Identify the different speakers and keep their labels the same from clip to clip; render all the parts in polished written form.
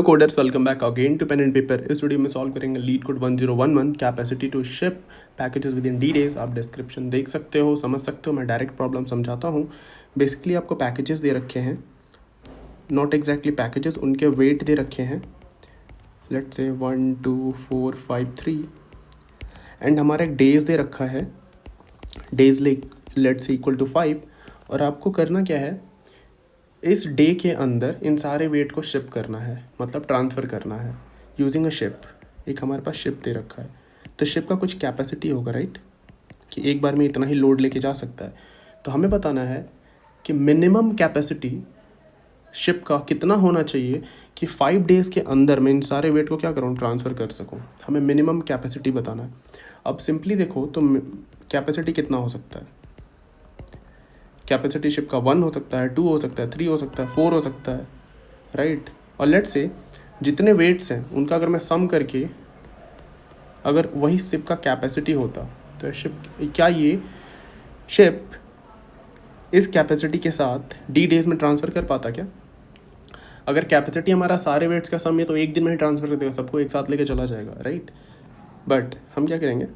Speaker 1: Coders welcome back again to pen and paper. इस वीडियो में सॉल्व करेंगे leet code 1011 capacity to ship packages within D days. आप description देख सकते हो, समझ सकते हो। मैं डायरेक्ट प्रॉब्लम समझाता हूँ। बेसिकली आपको पैकेजेस दे रखे हैं, नॉट एग्जैक्टली पैकेजेस, उनके वेट दे रखे हैं। लेट्स से 1 2 4 5 3 एंड हमारा एक डेज दे रखा है, days let's say equal to 5। और आपको करना क्या है, इस डे के अंदर इन सारे वेट को शिप करना है, मतलब ट्रांसफ़र करना है यूजिंग अ शिप। एक हमारे पास शिप दे रखा है, तो शिप का कुछ कैपेसिटी होगा, राइट, कि एक बार में इतना ही लोड लेके जा सकता है। तो हमें बताना है कि मिनिमम कैपेसिटी शिप का कितना होना चाहिए कि 5 डेज़ के अंदर मैं इन सारे वेट को क्या करूँ, ट्रांसफ़र कर सकूँ। हमें मिनिमम कैपेसिटी बताना है। अब सिंपली देखो तो कैपेसिटी कितना हो सकता है। कैपेसिटी शिप का 1 हो सकता है, 2 हो सकता है, 3 हो सकता है, 4 हो सकता है, राइट। और लेट से जितने वेट्स हैं उनका अगर मैं सम करके अगर वही शिप का कैपेसिटी होता तो ये शिप इस कैपेसिटी के साथ डी डेज में ट्रांसफ़र कर पाता क्या? अगर कैपेसिटी हमारा सारे वेट्स का सम है तो एक दिन में ही ट्रांसफ़र कर देगा, सबको एक साथ लेके चला जाएगा, राइट। बट हम क्या करेंगे,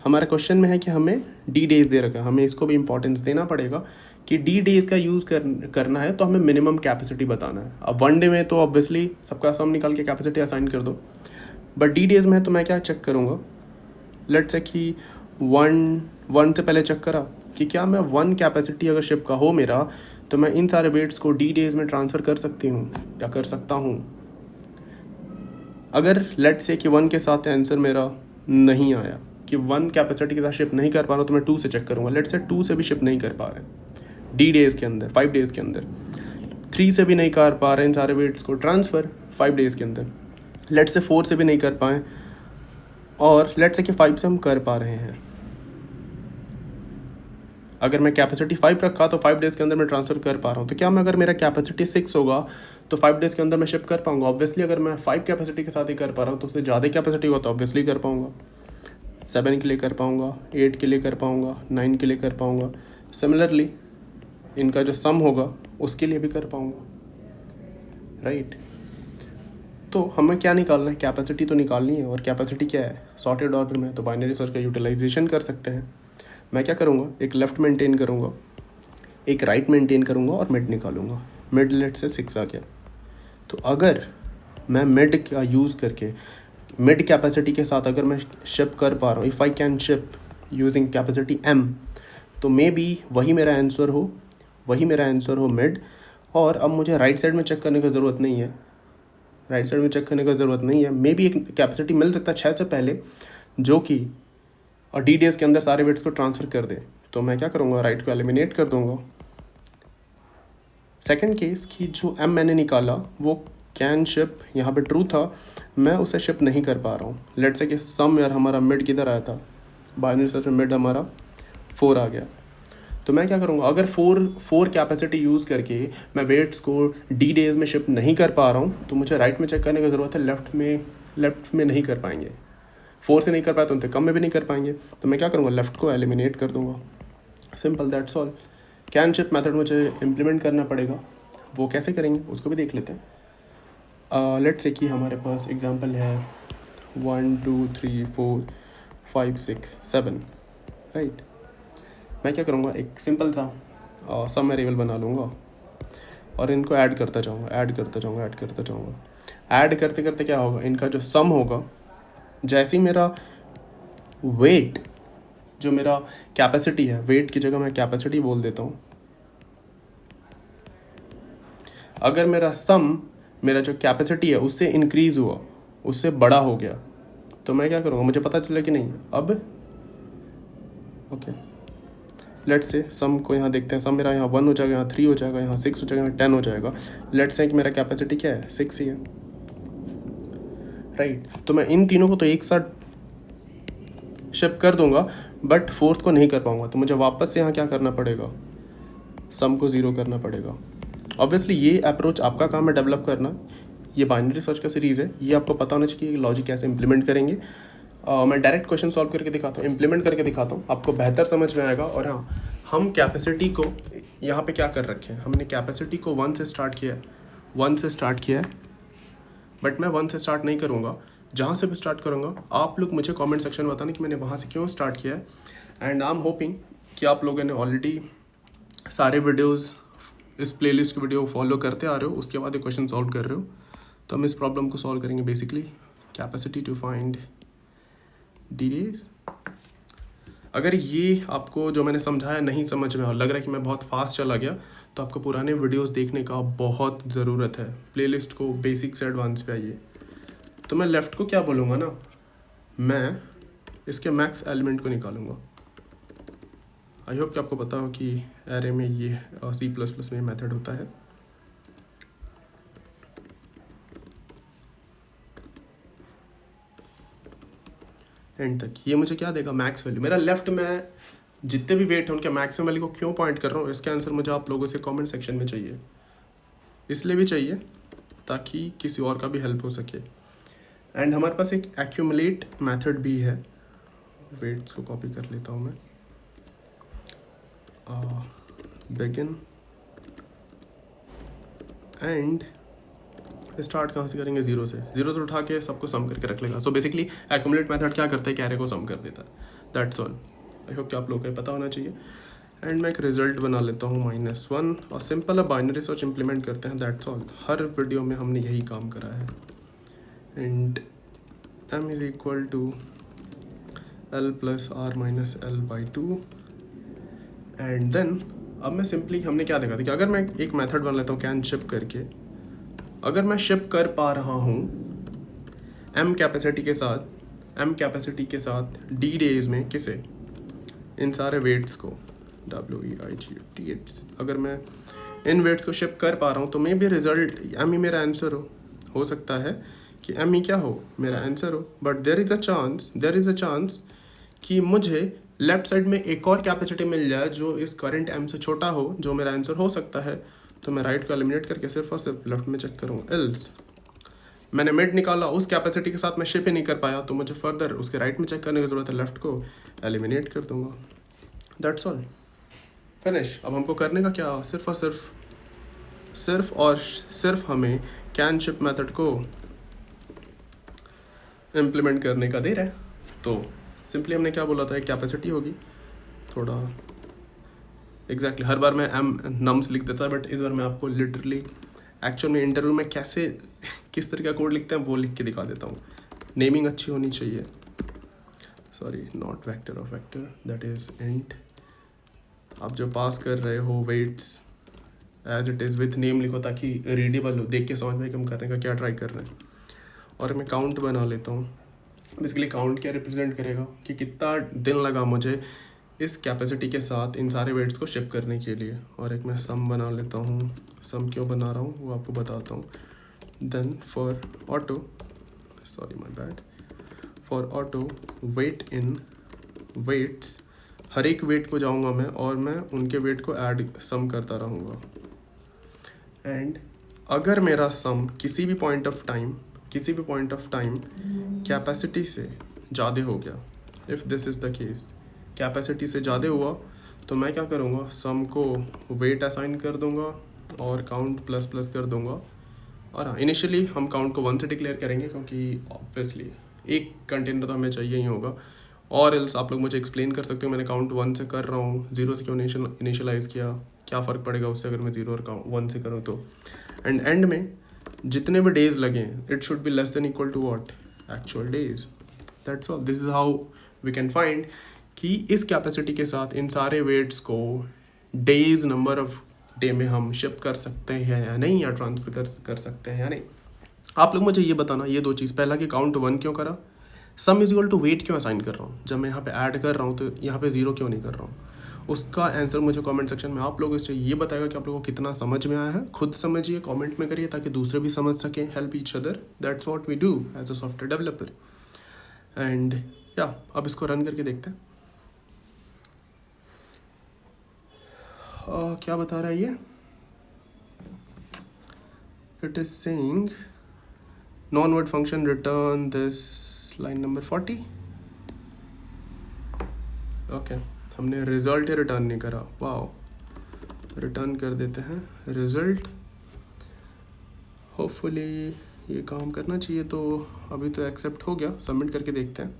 Speaker 1: हमारे क्वेश्चन में है कि हमें डी डेज दे रखा है, हमें इसको भी इंपॉर्टेंस देना पड़ेगा कि डी डेज का यूज़ करना है तो हमें मिनिमम कैपेसिटी बताना है। अब 1 डे में तो ऑब्वियसली सबका सम निकाल के कैपेसिटी असाइन कर दो, बट डी डेज में है तो मैं क्या चेक करूँगा। लेट्स से कि 1 से पहले चेक करा कि क्या मैं 1 कैपेसिटी अगर शिप का हो मेरा, तो मैं इन सारे वेट्स को डी डेज में ट्रांसफ़र कर सकती हूँ या कर सकता हूँ। अगर लेट्स से कि 1 के साथ आंसर मेरा नहीं आया, कि 1 कैपेसिटी के साथ शिप नहीं कर पा रहा, तो मैं 2 से चेक करूँगा। लेट्स से 2 से भी शिप नहीं कर पा रहे डी डेज़ के अंदर, 5 डेज़ के अंदर। 3 से भी नहीं कर पा रहे इन सारे वेट्स को ट्रांसफ़र 5 डेज़ के अंदर। लेट्स से 4 से भी नहीं कर पाए, और लेट्स से कि 5 से हम कर पा रहे हैं। अगर मैं कैपेसिटी 5 रखा तो 5 डेज़ के अंदर मैं ट्रांसफ़र कर पा रहा हूँ। तो क्या मैं, अगर मेरा कैपेसिटी 6 होगा तो 5 डेज़ के अंदर मैं शिप कर पाऊँगा? ऑब्वियसली अगर मैं 5 कैपेसिटी के साथ ही कर पा रहा हूँ तो उससे ज़्यादा कैपेसिटी होगा तो ऑब्वियसली कर पाऊँगा। 7 के लिए कर पाऊँगा, 8 के लिए कर पाऊँगा, 9 के लिए कर पाऊँगा। सिमिलरली इनका जो सम होगा उसके लिए भी कर पाऊँगा, राइट। तो हमें क्या निकालना है, कैपेसिटी तो निकालनी है। और कैपेसिटी क्या है, सॉर्टेड ऑर्डर में, तो बाइनरी सर्च का यूटिलाइजेशन कर सकते हैं। मैं क्या करूँगा, एक लेफ़्ट मेंटेन करूँगा, एक राइट मेंटेन करूँगा और मिड निकालूंगा। मिड लेट से 6 आ गया, तो अगर मैं मिड का यूज़ करके मिड कैपेसिटी के साथ अगर मैं शिप कर पा रहा हूँ, if I can ship using capacity m, तो मे बी वही मेरा आंसर हो मिड। और अब मुझे राइट साइड में चेक करने की ज़रूरत नहीं है, मे बी एक कैपेसिटी मिल सकता है 6 से पहले जो कि और डी डेज़ के अंदर सारे वेट्स को ट्रांसफ़र कर दे। तो मैं क्या करूँगा, राइट को एलिमिनेट कर दूँगा। सेकंड केस की जो m मैंने निकाला वो कैन शिप, यहाँ पे ट्रू था, मैं उसे शिप नहीं कर पा रहा हूँ। लेट्स से कि सम यार हमारा मिड किधर आया था, बाइनरी सर्च में मिड हमारा 4 आ गया। तो मैं क्या करूँगा, अगर 4 कैपेसिटी यूज़ करके मैं वेट्स को डी डेज में शिप नहीं कर पा रहा हूँ तो मुझे राइट में चेक करने की ज़रूरत है, लेफ्ट में नहीं कर पाएंगे। 4 से नहीं कर पाए तो उनसे कम में भी नहीं कर पाएंगे। तो मैं क्या करूँगा, लेफ्ट को एलिमिनेट कर दूँगा। Simple, that's all. Can ship method मुझे इम्प्लीमेंट करना पड़ेगा, वो कैसे करेंगे उसको भी देख लेते हैं। लेट्स से कि हमारे पास एग्जांपल है 1 2 3 4 5 6 7, राइट। मैं क्या करूँगा, एक सिंपल सा सम वेरिएबल बना लूँगा और इनको ऐड करता जाऊँगा। ऐड करते करते क्या होगा, इनका जो सम होगा, जैसे ही मेरा वेट, जो मेरा कैपेसिटी है, वेट की जगह मैं कैपेसिटी बोल देता हूँ। अगर मेरा सम, मेरा जो कैपेसिटी है उससे इंक्रीज़ हुआ, उससे बड़ा हो गया, तो मैं क्या करूँगा, मुझे पता चला कि नहीं अब ओके। लेट्स से सम को यहाँ देखते हैं, सम मेरा यहाँ 1 हो जाएगा, यहाँ 3 हो जाएगा, यहाँ 6 हो जाएगा, यहाँ 10 हो जाएगा। लेट्स से कि मेरा कैपेसिटी क्या है, 6 ही है, राइट। तो मैं इन तीनों को तो एक साथ शिप कर दूंगा, बट 4th को नहीं कर पाऊंगा। तो मुझे वापस से यहाँ क्या करना पड़ेगा, सम को 0 करना पड़ेगा। ऑब्वियसली ये अप्रोच आपका काम है डेवलप करना, ये बाइनरी सर्च का सीरीज़ है, ये आपको पता होना चाहिए कि लॉजिक कैसे इंप्लीमेंट करेंगे। मैं डायरेक्ट क्वेश्चन सॉल्व करके दिखाता हूँ, इम्प्लीमेंट करके दिखाता हूँ, आपको बेहतर समझ में आएगा। और हाँ, हम कैपेसिटी को यहाँ पे क्या कर रखे हैं, हमने कैपेसिटी को 1 से स्टार्ट किया है 1 से स्टार्ट किया है, बट मैं 1 से स्टार्ट नहीं करूँगा। जहाँ से भी स्टार्ट करूँगा आप लोग मुझे कमेंट सेक्शन में बताना कि मैंने वहाँ से क्यों स्टार्ट किया है। एंड आई एम होपिंग कि आप लोगों ने ऑलरेडी सारे वीडियोस इस प्लेलिस्ट के वीडियो फॉलो करते आ रहे हो, उसके बाद ये क्वेश्चन सॉल्व कर रहे हो। तो हम इस प्रॉब्लम को सॉल्व करेंगे। बेसिकली कैपेसिटी टू फाइंड डीरेज। अगर ये आपको जो मैंने समझाया नहीं समझ में और लग रहा है कि मैं बहुत फास्ट चला गया, तो आपको पुराने वीडियोस देखने का बहुत ज़रूरत है। प्लेलिस्ट को बेसिक से एडवांस पे आइए। तो मैं लेफ़्ट को क्या बोलूँगा ना, मैं इसके मैक्स एलिमेंट को निकालूंगा। आई होप कि आपको पता हो कि एरे में ये C++ में मेथड होता है। एंड तक ये मुझे क्या देगा, मैक्स वैल्यू। मेरा लेफ्ट में जितने भी वेट है उनके मैक्सिमम वैल्यू को क्यों पॉइंट कर रहा हूँ, इसका आंसर मुझे आप लोगों से कमेंट सेक्शन में चाहिए। इसलिए भी चाहिए ताकि किसी और का भी हेल्प हो सके। एंड हमारे पास एक एक्यूमुलेट मेथड भी है। वेट्स को कॉपी कर लेता हूँ मैं। बिगिन एंड स्टार्ट कहाँ से करेंगे, 0 से। 0 से उठा के सबको सम करके रख लेगा। सो बेसिकली एक्यूमुलेट मेथड क्या करता है कि एरे को सम कर देता है। That's all. आई होप कि आप लोगों को पता होना चाहिए। एंड मैं एक रिजल्ट बना लेता हूँ -1 और सिंपल अब बाइनरी सर्च इंप्लीमेंट करते हैं। That's all. हर वीडियो में हमने यही काम करा है। And m is equal to l plus r minus l/2। And then अब मैं सिंपली, हमने क्या देखा था कि अगर मैं एक मेथड बना लेता हूँ कैन शिप करके, अगर मैं शिप कर पा रहा हूँ m कैपेसिटी के साथ d डेज में किसे, इन सारे वेट्स को WEIGHT, अगर मैं इन वेट्स को शिप कर पा रहा हूँ तो मे भी रिजल्ट m ही मेरा आंसर हो सकता है कि m ही क्या हो, मेरा आंसर हो। But there is a chance कि मुझे लेफ्ट साइड में एक और कैपेसिटी मिल जाए जो इस करंट m से छोटा हो, जो मेरा आंसर हो सकता है। तो मैं राइट को एलिमिनेट करके सिर्फ और सिर्फ लेफ्ट में चेक करूँगा। एल्स मैंने मिड निकाला, उस कैपेसिटी के साथ मैं शिप ही नहीं कर पाया, तो मुझे फर्दर उसके राइट में चेक करने की ज़रूरत है। लेफ्ट को एलिमिनेट कर दूंगा। That's all, finish. अब हमको करने का क्या, सिर्फ हमें कैन शिप मेथड को इम्प्लीमेंट करने का देर है। तो सिंपली हमने क्या बोला था, एक कैपेसिटी होगी, थोड़ा एग्जैक्टली हर बार मैं नम्स लिख देता है, बट इस बार मैं आपको लिटरली एक्चुअल में इंटरव्यू में कैसे किस तरह का कोड लिखते हैं वो लिख के दिखा देता हूँ। नेमिंग अच्छी होनी चाहिए। Sorry, not vector of vector, that is int. आप जो पास कर रहे हो weights as it is with name लिखो ताकि रीडेबल हो, देख के समझ में कि हम करने का क्या ट्राई कर रहे हैं। और मैं काउंट बना लेता हूँ। बेसिकली काउंट क्या रिप्रेजेंट करेगा कि कितना दिन लगा मुझे इस कैपेसिटी के साथ इन सारे वेट्स को शिप करने के लिए। और एक मैं सम बना लेता हूँ। सम क्यों बना रहा हूँ वो आपको बताता हूँ। Then for auto, sorry my bad, for auto weight in weights, हर एक वेट को जाऊँगा मैं और मैं उनके वेट को ऐड सम करता रहूँगा। एंड अगर मेरा सम किसी भी पॉइंट ऑफ टाइम कैपेसिटी से ज़्यादा हो गया, if this is the case, capacity से ज़्यादा हुआ, तो मैं क्या करूँगा, सम को वेट असाइन कर दूँगा और काउंट प्लस प्लस कर दूँगा। और हाँ, इनिशियली हम काउंट को 1 से डिक्लेयर करेंगे क्योंकि ऑब्वियसली एक कंटेनर तो हमें चाहिए ही होगा। और एल्स आप लोग मुझे एक्सप्लेन कर सकते हो मैंने काउंट 1 से कर रहा हूँ, 0 से क्यों इनिशियलाइज़ किया, क्या फ़र्क पड़ेगा उससे अगर मैं 0 और 1 से करूँ तो। एंड में जितने भी डेज लगें, it should be less than equal to what, actual days. That's all. This is how we can find कि इस कैपेसिटी के साथ इन सारे वेट्स को डेज, नंबर ऑफ डे में हम शिप कर सकते हैं या नहीं, या ट्रांसफर कर सकते हैं या नहीं। आप लोग मुझे ये बताना, ये 2 चीज़। पहला कि काउंट 1 क्यों करा, sum is equal to weight क्यों असाइन कर रहा हूँ, जब मैं यहाँ पे ऐड कर रहा हूँ तो यहाँ पे 0 क्यों नहीं कर रहा हूँ। उसका आंसर मुझे कमेंट सेक्शन में आप लोगों से ये बताएगा कि आप लोगों को कितना समझ में आया है। खुद समझिए, कमेंट में करिए ताकि दूसरे भी समझ सकें। Help each other, that's what we do as a software developer. And या अब इसको रन करके देखते हैं। क्या बता रहा है ये, it is saying non word function return this, line number 40। Okay, हमने रिजल्ट रिटर्न नहीं करा। वाओ, रिटर्न कर देते हैं रिजल्ट। होपफुली ये काम करना चाहिए। तो अभी तो एक्सेप्ट हो गया, सबमिट करके देखते हैं।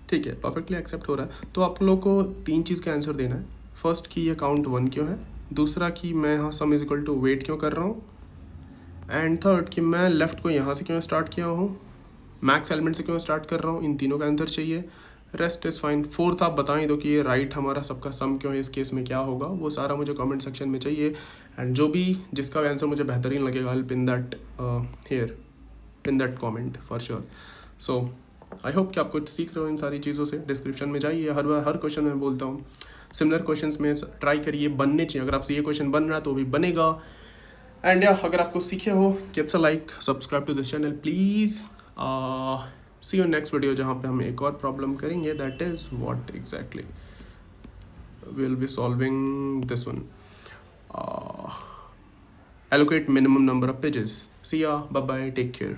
Speaker 1: ठीक है, परफेक्टली एक्सेप्ट हो रहा है। तो आप लोग को 3 चीज़ का आंसर देना है। फर्स्ट कि ये काउंट 1 क्यों है, दूसरा कि मैं यहाँ sum is equal to weight क्यों कर रहा हूँ, एंड थर्ड कि मैं लेफ़्ट को यहाँ से क्यों स्टार्ट किया हूँ, मैक्स एलिमेंट से क्यों स्टार्ट कर रहा हूँ। इन तीनों का आंसर चाहिए, रेस्ट इज़ फाइन। फोर्थ आप बता ही दो कि ये राइट हमारा सबका सम क्यों है, इस केस में क्या होगा, वो सारा मुझे कमेंट सेक्शन में चाहिए। एंड जो भी जिसका भी आंसर मुझे बेहतरीन लगेगा, I will pin that here, pin that comment for sure. So I hope कि आप कुछ सीख रहे हो इन सारी चीज़ों से। डिस्क्रिप्शन में जाइए, हर बार हर क्वेश्चन में बोलता हूँ, सिमिलर क्वेश्चंस में ट्राई करिए, बनने चाहिए। अगर आपसे ये क्वेश्चन बन रहा है तो भी बनेगा। एंड या अगर आपको सीखे हो, give a like, subscribe to this channel please. See you next video, जहाँ पे हम एक और प्रॉब्लम करेंगे, that is what exactly we will be solving this one. Allocate minimum number of pages. See ya, bye bye, take care.